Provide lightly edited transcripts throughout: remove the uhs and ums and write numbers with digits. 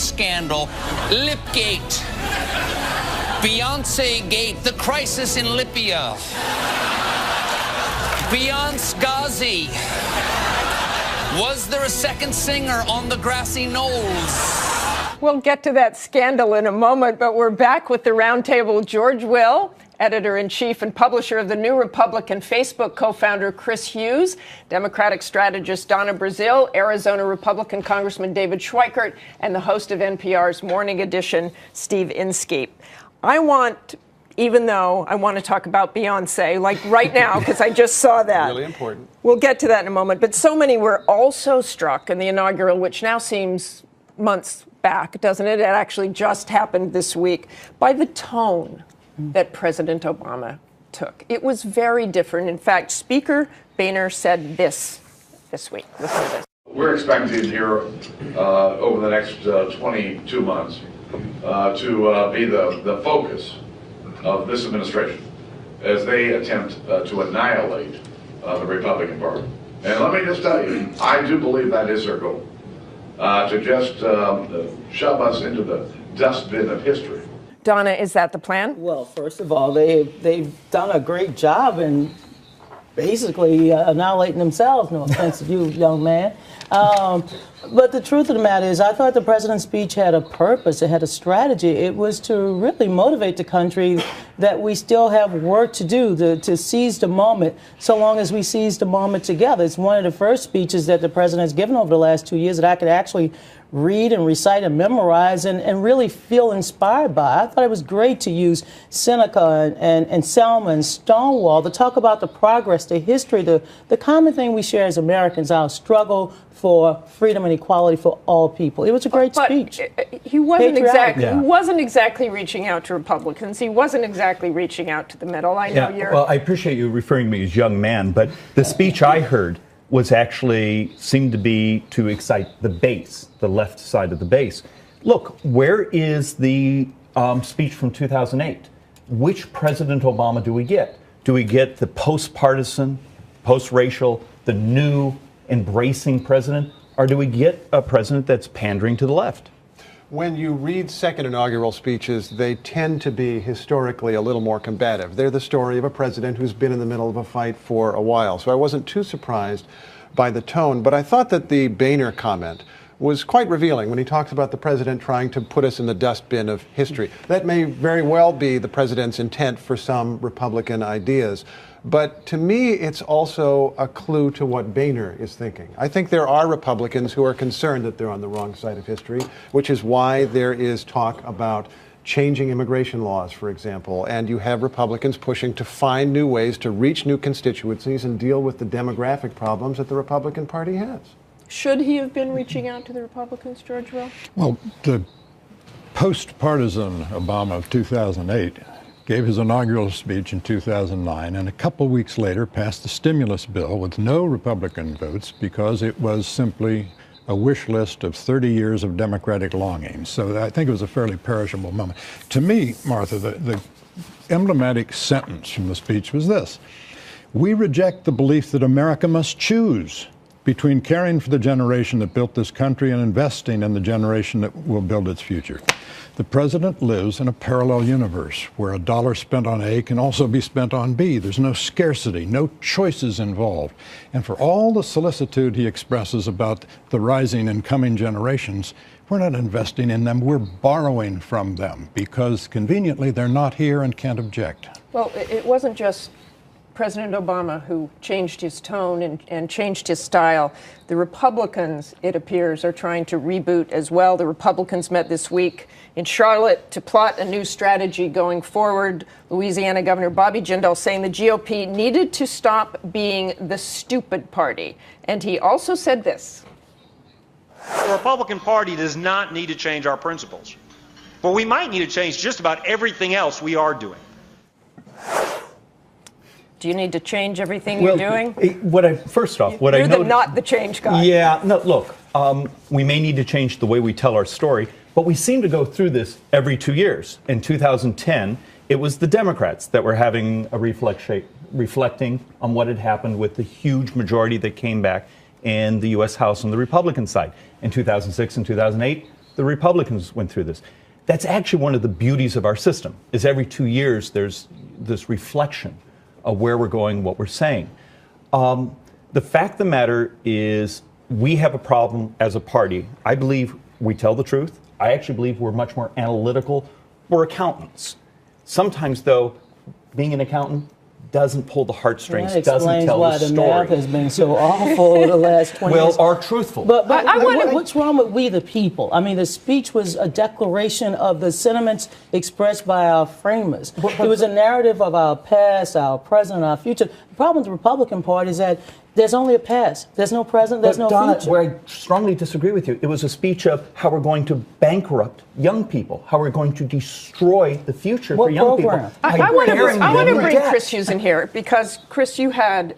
scandal, Lipgate, Beyonce Gate, the crisis in Libya, Beyonce Ghazi. Was there a second singer on the grassy knolls? We'll get to that scandal in a moment, but we're back with the Roundtable. George Will, editor-in-chief and publisher of the New Republic, and Facebook co-founder Chris Hughes, Democratic strategist Donna Brazile, Arizona Republican Congressman David Schweikert, and the host of NPR's Morning Edition, Steve Inskeep. Even though I want to talk about Beyonce, like right now, because I just saw that. Really important. We'll get to that in a moment. But so many were also struck in the inaugural, which now seems months back, doesn't it? It actually just happened this week, by the tone that President Obama took. It was very different. In fact, Speaker Boehner said this week. Listen to this. We're expecting here over the next 22 months to be the focus of this administration as they attempt to annihilate the Republican Party. And let me just tell you, I do believe that is their goal, to just shove us into the dustbin of history. Donna, is that the plan? Well, first of all, they've done a great job in basically annihilating themselves, no offense to you, young man. But the truth of the matter is, I thought the president's speech had a purpose. It had a strategy. It was to really motivate the country that we still have work to do, to seize the moment, so long as we seize the moment together. It's one of the first speeches that the president has given over the last 2 years that I could actually read and recite and memorize and really feel inspired by. I thought it was great to use Seneca and Selma and Stonewall to talk about the progress, the history, the common thing we share as Americans, our struggle for freedom and equality for all people. It was a great speech. He wasn't exactly reaching out to Republicans. He wasn't exactly reaching out to the middle. I know you're... Well, I appreciate you referring to me as young man, but the speech I heard was actually seemed to be to excite the base, the left side of the base. Look, where is the speech from 2008? Which President Obama do we get? Do we get the post-partisan, post-racial, the new embracing president, or do we get a president that's pandering to the left? When you read second inaugural speeches, they tend to be historically a little more combative. They're the story of a president who's been in the middle of a fight for a while. So I wasn't too surprised by the tone, but I thought that the Boehner comment was quite revealing when he talks about the president trying to put us in the dustbin of history. That may very well be the president's intent for some Republican ideas. But to me, it's also a clue to what Boehner is thinking. I think there are Republicans who are concerned that they're on the wrong side of history, which is why there is talk about changing immigration laws, for example. And you have Republicans pushing to find new ways to reach new constituencies and deal with the demographic problems that the Republican Party has. Should he have been reaching out to the Republicans, George Will? Well, the post-partisan Obama of 2008 gave his inaugural speech in 2009, and a couple weeks later passed the stimulus bill with no Republican votes because it was simply a wish list of 30 years of Democratic longings. So I think it was a fairly perishable moment. To me, Martha, the emblematic sentence from the speech was this: we reject the belief that America must choose between caring for the generation that built this country and investing in the generation that will build its future. The president lives in a parallel universe where a dollar spent on A can also be spent on B. There's no scarcity, no choices involved. And for all the solicitude he expresses about the rising and coming generations, we're not investing in them, we're borrowing from them because conveniently they're not here and can't object. Well, it wasn't just President Obama who changed his tone and changed his style. The Republicans, it appears, are trying to reboot as well. The Republicans met this week in Charlotte to plot a new strategy going forward. Louisiana Governor Bobby Jindal saying the GOP needed to stop being the stupid party. And he also said this: the Republican Party does not need to change our principles, but we might need to change just about everything else we are doing. Do you need to change everything you're doing? First off, You're not the change guy. Yeah, no, look, we may need to change the way we tell our story, but we seem to go through this every 2 years. In 2010, it was the Democrats that were having a reflecting on what had happened with the huge majority that came back in the U.S. House on the Republican side. In 2006 and 2008, The Republicans went through this. That's actually one of the beauties of our system, is every 2 years there's this reflection of where we're going, what we're saying. The fact of the matter is we have a problem as a party. I believe we tell the truth. I actually believe we're much more analytical. We're accountants. Sometimes, though, being an accountant doesn't pull the heartstrings, doesn't tell the story. That explains why the math has been so awful over the last 20 years. Well, are truthful. But what's wrong with we the people? I mean, the speech was a declaration of the sentiments expressed by our framers. It was a narrative of our past, our present, our future. The problem with the Republican Party is that there's only a past. There's no present, there's no Donna, future. Where I strongly disagree with you, it was a speech of how we're going to bankrupt young people, how we're going to destroy the future for young people. I want to bring Chris Hughes in here because, Chris, you had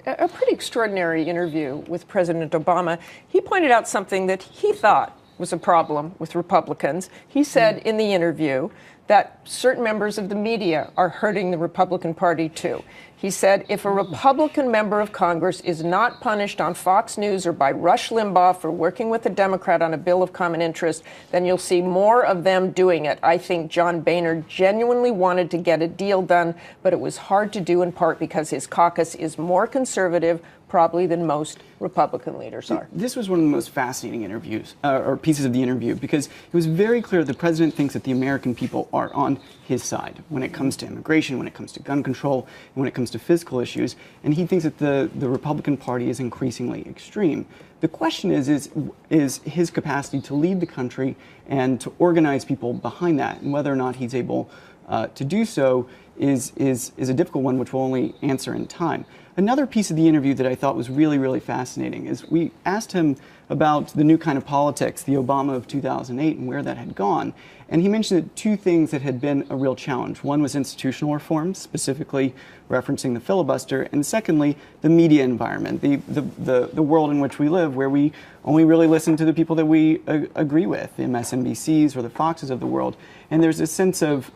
a pretty extraordinary interview with President Obama. He pointed out something that he thought was a problem with Republicans. He said in the interview that certain members of the media are hurting the Republican Party too. He said, if a Republican member of Congress is not punished on Fox News or by Rush Limbaugh for working with a Democrat on a bill of common interest, then you'll see more of them doing it. I think John Boehner genuinely wanted to get a deal done, but it was hard to do in part because his caucus is more conservative, probably, than most Republican leaders are. This was one of the most fascinating interviews, or pieces of the interview, because it was very clear the president thinks that the American people are on his side when it comes to immigration, when it comes to gun control, and when it comes to fiscal issues, and he thinks that the Republican Party is increasingly extreme. The question is his capacity to lead the country and to organize people behind that, and whether or not he's able to do so is a difficult one, which we'll only answer in time. Another piece of the interview that I thought was really, really fascinating is we asked him about the new kind of politics, the Obama of 2008, and where that had gone. And he mentioned two things that had been a real challenge. One was institutional reforms, specifically referencing the filibuster, and secondly, the media environment, the world in which we live, where we only really listen to the people that we agree with, the MSNBCs or the Foxes of the world. And there's a sense of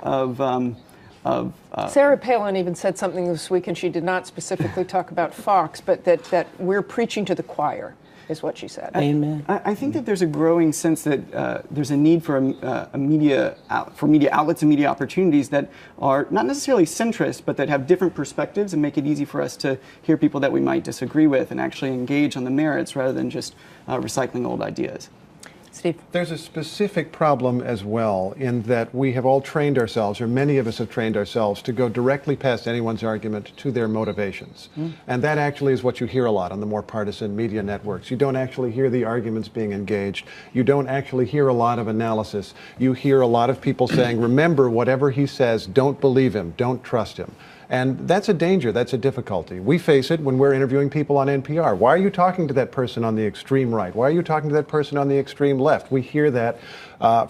Sarah Palin even said something this week, and she did not specifically talk about Fox, but that we're preaching to the choir, is what she said. Amen. I think that there's a growing sense that there's a need for media outlets and media opportunities that are not necessarily centrist, but that have different perspectives and make it easy for us to hear people that we might disagree with and actually engage on the merits rather than just recycling old ideas. Steve. There's a specific problem as well in that we have all trained ourselves, or many of us have trained ourselves, to go directly past anyone's argument to their motivations. And that actually is what you hear a lot on the more partisan media networks. You don't actually hear the arguments being engaged. You don't actually hear a lot of analysis. You hear a lot of people saying, remember, whatever he says, don't believe him, don't trust him. And that's a danger, that's a difficulty. We face it when we're interviewing people on NPR. Why are you talking to that person on the extreme right? Why are you talking to that person on the extreme left? We hear that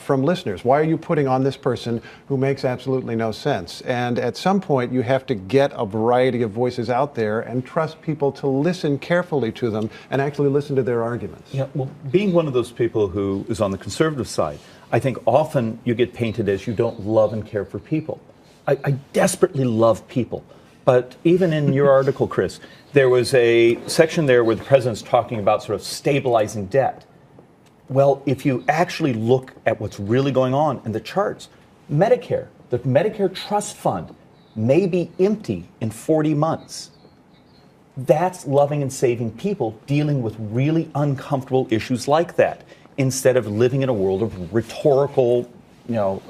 from listeners. Why are you putting on this person who makes absolutely no sense? And at some point, you have to get a variety of voices out there and trust people to listen carefully to them and actually listen to their arguments. Yeah, well, being one of those people who is on the conservative side, I think often you get painted as you don't love and care for people. I desperately love people. But even in your article, Chris, there was a section there where the president's talking about sort of stabilizing debt. Well, if you actually look at what's really going on in the charts, Medicare, the Medicare trust fund may be empty in 40 months. That's loving and saving people dealing with really uncomfortable issues like that, instead of living in a world of rhetorical,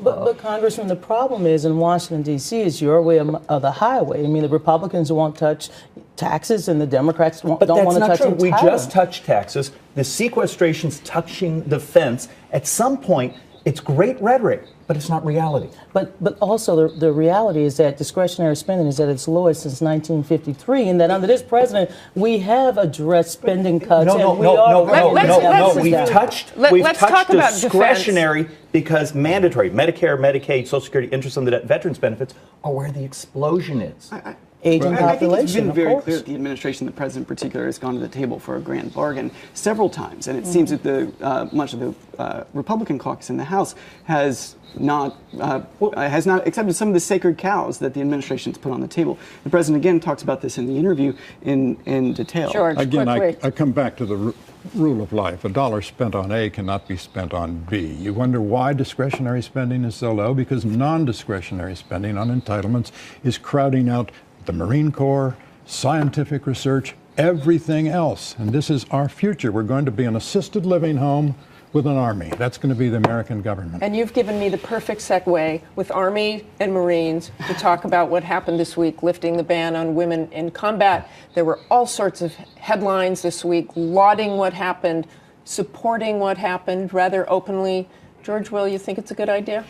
But Congressman, the problem is in Washington, D.C. is your way of the highway. I mean, the Republicans won't touch taxes and the Democrats don't want to touch But that's not true. We just touched touched taxes. The sequestration's touching the fence. At some point, it's great rhetoric, but it's not reality. But also the reality is that discretionary spending is at its lowest since 1953, and that under this president we have addressed spending cuts. No. We've touched discretionary because mandatory Medicare, Medicaid, Social Security, interest on the debt, veterans benefits are where the explosion is. Aging population. I think it's been very clear that the administration, the president in particular, has gone to the table for a grand bargain several times, and it seems that much of the Republican caucus in the House has not accepted some of the sacred cows that the administration's put on the table. The president again talks about this in the interview in detail. George, again, quickly. I come back to rule of life. A dollar spent on A cannot be spent on B. You wonder why discretionary spending is so low? Because non-discretionary spending on entitlements is crowding out the Marine Corps, scientific research, everything else. And this is our future. We're going to be an assisted living home with an army. That's going to be the American government. And you've given me the perfect segue with Army and Marines to talk about what happened this week, lifting the ban on women in combat. There were all sorts of headlines this week lauding what happened, supporting what happened rather openly. George Will, you think it's a good idea?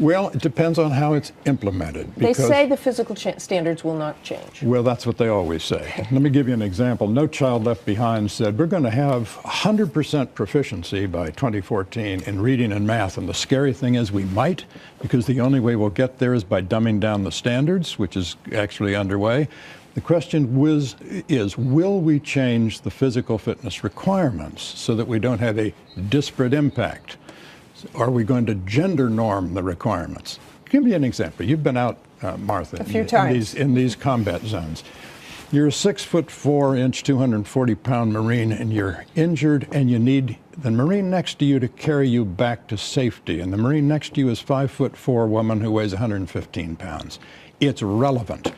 Well, it depends on how it's implemented. They say the physical standards will not change. Well, that's what they always say. Let me give you an example. No Child Left Behind said we're going to have 100% proficiency by 2014 in reading and math. And the scary thing is we might, because the only way we'll get there is by dumbing down the standards, which is actually underway. The question is, will we change the physical fitness requirements so that we don't have a disparate impact? Are we going to gender norm the requirements? Give me an example. You've been out, Martha, a few times in these combat zones. You're a 6'4", 240-pound Marine, and you're injured, and you need the Marine next to you to carry you back to safety. And the Marine next to you is 5'4" woman who weighs 115 pounds. It's relevant.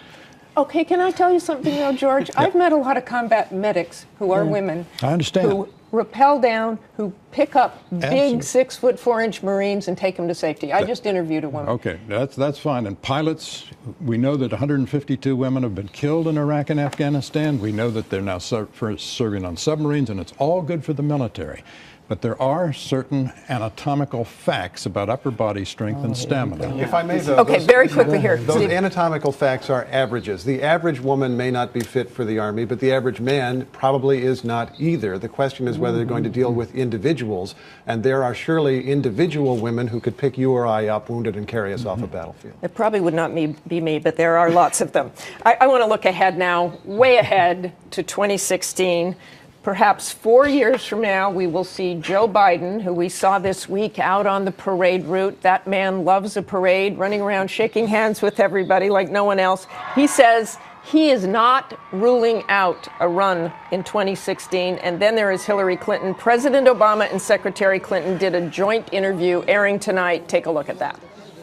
Okay, can I tell you something though, George? I've met a lot of combat medics who are women. I understand. Who rappel down, who pick up big 6'4" Marines and take them to safety. I just interviewed a woman. Okay, that's fine. And pilots, we know that 152 women have been killed in Iraq and Afghanistan. We know that they're now serving on submarines, and it's all good for the military. But there are certain anatomical facts about upper body strength and stamina. If I may, though, okay, very quickly here. Those anatomical facts are averages. The average woman may not be fit for the Army, but the average man probably is not either. The question is whether they're going to deal with individuals, and there are surely individual women who could pick you or I up wounded and carry us off a battlefield. It probably would not be me, but there are lots of them. I want to look ahead now, way ahead to 2016. Perhaps 4 years from now, we will see Joe Biden, who we saw this week out on the parade route. That man loves a parade, running around shaking hands with everybody like no one else. He says he is not ruling out a run in 2016. And then there is Hillary Clinton. President Obama and Secretary Clinton did a joint interview airing tonight. Take a look at that.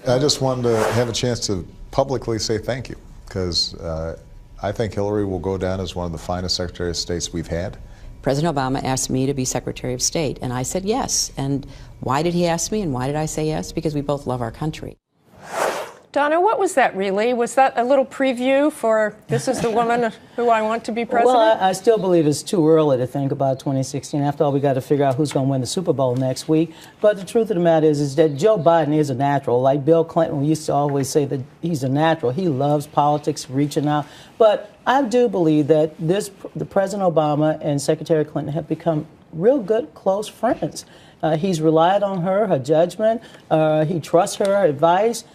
I just wanted to have a chance to publicly say thank you, because I think Hillary will go down as one of the finest Secretary of States we've had. President Obama asked me to be Secretary of State, and I said yes. And why did he ask me, and why did I say yes? Because we both love our country. Donna, what was that really? Was that a little preview for this is the woman who I want to be president? Well, I still believe it's too early to think about 2016. After all, we got to figure out who's going to win the Super Bowl next week. But the truth of the matter is that Joe Biden is a natural. Like Bill Clinton, we used to always say that he's a natural. He loves politics, reaching out. But I do believe that the President Obama and Secretary Clinton have become real good, close friends. He's relied on her judgment. He trusts her advice.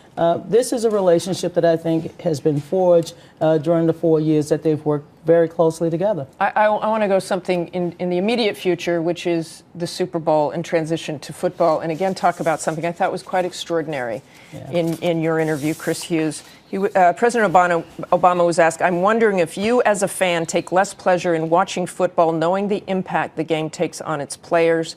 This is a relationship that I think has been forged during the 4 years that they've worked very closely together. I want to go something in the immediate future, which is the Super Bowl and transition to football, and again talk about something I thought was quite extraordinary in your interview, Chris Hughes. President Obama was asked, I'm wondering if you as a fan take less pleasure in watching football knowing the impact the game takes on its players.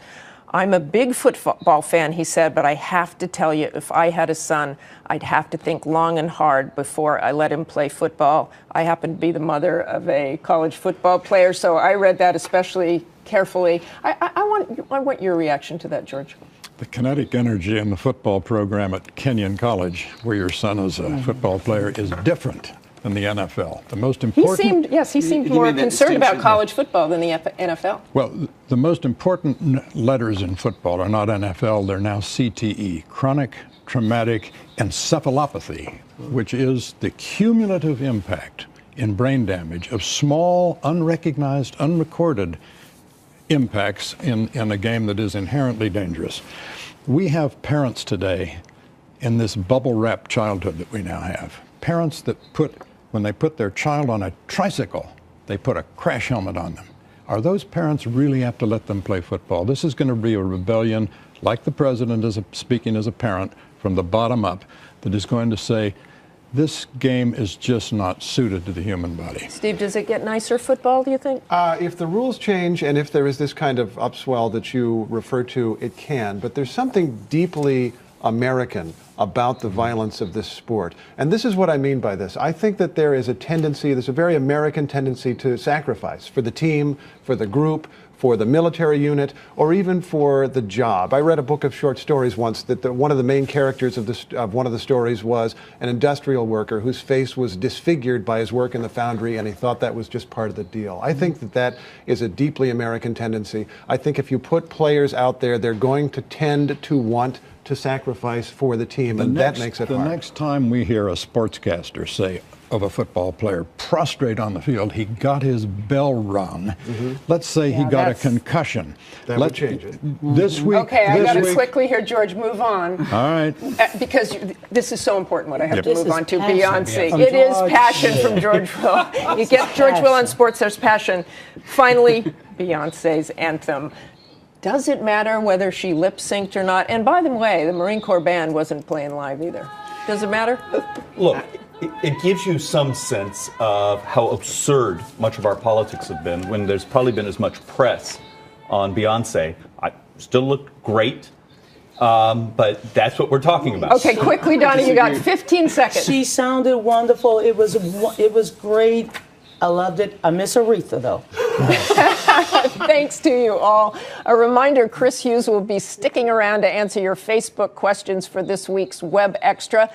I'm a big football fan, he said, but I have to tell you, if I had a son, I'd have to think long and hard before I let him play football. I happen to be the mother of a college football player, so I read that especially carefully. I want your reaction to that, George. The kinetic energy in the football program at Kenyon College, where your son is a football player, is different than the NFL. The most important... He seemed more concerned about college football than the NFL. Well, the most important letters in football are not NFL, they're now CTE, chronic traumatic encephalopathy, which is the cumulative impact in brain damage of small, unrecognized, unrecorded impacts in a game that is inherently dangerous. We have parents today in this bubble-wrapped childhood that we now have. Parents that when they put their child on a tricycle, they put a crash helmet on them. Are those parents really apt to let them play football? This is going to be a rebellion, like the president is speaking as a parent, from the bottom up, that is going to say, This game is just not suited to the human body. Steve, does it get nicer football, do you think? If the rules change and if there is this kind of upswell that you refer to, it can. But there's something deeply American about the violence of this sport. And this is what I mean by this. I think that there is a tendency, there's a very American tendency to sacrifice for the team, for the group, for the military unit, or even for the job. I read a book of short stories once that one of the main characters of one of the stories was an industrial worker whose face was disfigured by his work in the foundry, and he thought that was just part of the deal. I think that that is a deeply American tendency. I think if you put players out there, they're going to tend to want to sacrifice for the team, and that makes it hard. The next time we hear a sportscaster say of a football player prostrate on the field, he got his bell rung. Let's say he got a concussion. That would change it. This week. Okay, I got to quickly here, George, move on. All right. Because this is so important what I have to This move is on to. passion. Beyonce. It is passion from George Will. You get George Will on sports, there's passion. Finally, Beyonce's anthem. Does it matter whether she lip synced or not? And by the way, the Marine Corps band wasn't playing live either. Does it matter? Look, it gives you some sense of how absurd much of our politics have been when there's probably been as much press on Beyonce. I still look great, but that's what we're talking about. Okay, quickly, Donna, you got 15 seconds. She sounded wonderful. It was great. I loved it. I miss Aretha, though. Thanks to you all. A reminder, Chris Hughes will be sticking around to answer your Facebook questions for this week's Web Extra.